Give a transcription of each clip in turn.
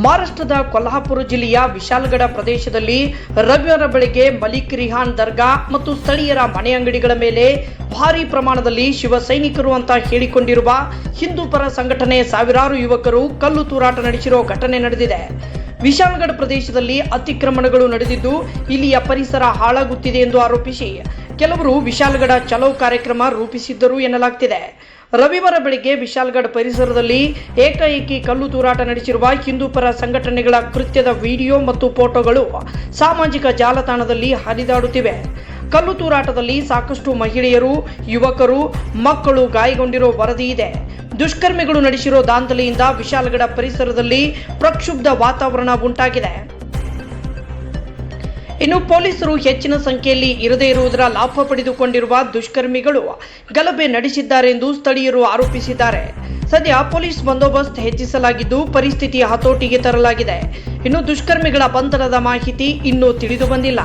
ಮಹಾರಾಷ್ಟ್ರದ ಕೊಲ್ಹಾಪುರ ಜಿಲ್ಲೆಯ ವಿಶಾಲಗಡ ಪ್ರದೇಶದಲ್ಲಿ ರವಿವಾರ ಬೆಳಗ್ಗೆ ಮಲಿಕ್ ರಿಹಾನ್ ದರ್ಗಾ ಮತ್ತು ಸ್ಥಳೀಯರ ಮನೆ ಅಂಗಡಿಗಳ ಮೇಲೆ ಭಾರೀ ಪ್ರಮಾಣದಲ್ಲಿ ಶಿವ ಸೈನಿಕರು ಅಂತ ಹೇಳಿಕೊಂಡಿರುವ ಹಿಂದೂ ಪರ ಸಂಘಟನೆ ಸಾವಿರಾರು ಯುವಕರು ಕಲ್ಲು ತೂರಾಟ ನಡೆಸಿರೋ ಘಟನೆ ನಡೆದಿದೆ. ವಿಶಾಲಗಡ ಪ್ರದೇಶದಲ್ಲಿ ಅತಿಕ್ರಮಣಗಳು ನಡೆದಿದ್ದು ಇಲ್ಲಿಯ ಪರಿಸರ ಹಾಳಾಗುತ್ತಿದೆ ಎಂದು ಆರೋಪಿಸಿ ಕೆಲವರು ವಿಶಾಲಗಡ ಚಲೋ ಕಾರ್ಯಕ್ರಮ ರೂಪಿಸಿದ್ದರು ಎನ್ನಲಾಗ್ತಿದೆ. ರವಿವಾರ ಬೆಳಗ್ಗೆ ವಿಶಾಲಗಡ ಪರಿಸರದಲ್ಲಿ ಏಕಾಏಕಿ ಕಲ್ಲು ತೂರಾಟ ನಡೆಸಿರುವ ಹಿಂದೂ ಪರ ಸಂಘಟನೆಗಳ ಕೃತ್ಯದ ವಿಡಿಯೋ ಮತ್ತು ಫೋಟೋಗಳು ಸಾಮಾಜಿಕ ಜಾಲತಾಣದಲ್ಲಿ ಹರಿದಾಡುತ್ತಿವೆ. ಕಲ್ಲು ತೂರಾಟದಲ್ಲಿ ಸಾಕಷ್ಟು ಮಹಿಳೆಯರು, ಯುವಕರು, ಮಕ್ಕಳು ಗಾಯಗೊಂಡಿರೋ ವರದಿ ಇದೆ. ದುಷ್ಕರ್ಮಿಗಳು ನಡೆಸಿರೋ ದಾಂಧಲೆಯಿಂದ ವಿಶಾಲಗಡ ಪರಿಸರದಲ್ಲಿ ಪ್ರಕ್ಷುಬ್ಧ ವಾತಾವರಣ ಉಂಟಾಗಿದೆ. ಇನ್ನು ಪೊಲೀಸರು ಹೆಚ್ಚಿನ ಸಂಖ್ಯೆಯಲ್ಲಿ ಇರದೇ ಇರುವುದರ ಲಾಭ ಪಡೆದುಕೊಂಡಿರುವ ದುಷ್ಕರ್ಮಿಗಳು ಗಲಭೆ ನಡೆಸಿದ್ದಾರೆ ಎಂದು ಸ್ಥಳೀಯರು ಆರೋಪಿಸಿದ್ದಾರೆ. ಸದ್ಯ ಪೊಲೀಸ್ ಬಂದೋಬಸ್ತ್ ಹೆಚ್ಚಿಸಲಾಗಿದ್ದು ಪರಿಸ್ಥಿತಿ ಹತೋಟಿಗೆ ತರಲಾಗಿದೆ. ಇನ್ನು ದುಷ್ಕರ್ಮಿಗಳ ಬಂಧನದ ಮಾಹಿತಿ ಇನ್ನೂ ತಿಳಿದು ಬಂದಿಲ್ಲ.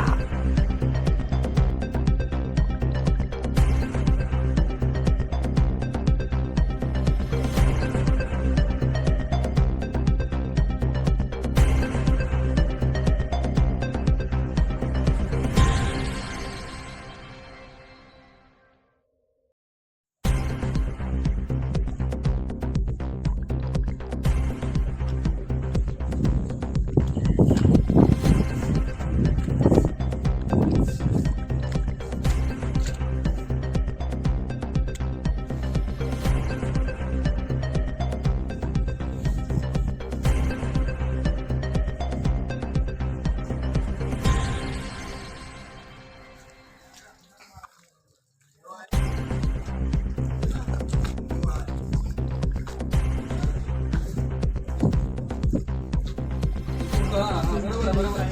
बरोबर आहे.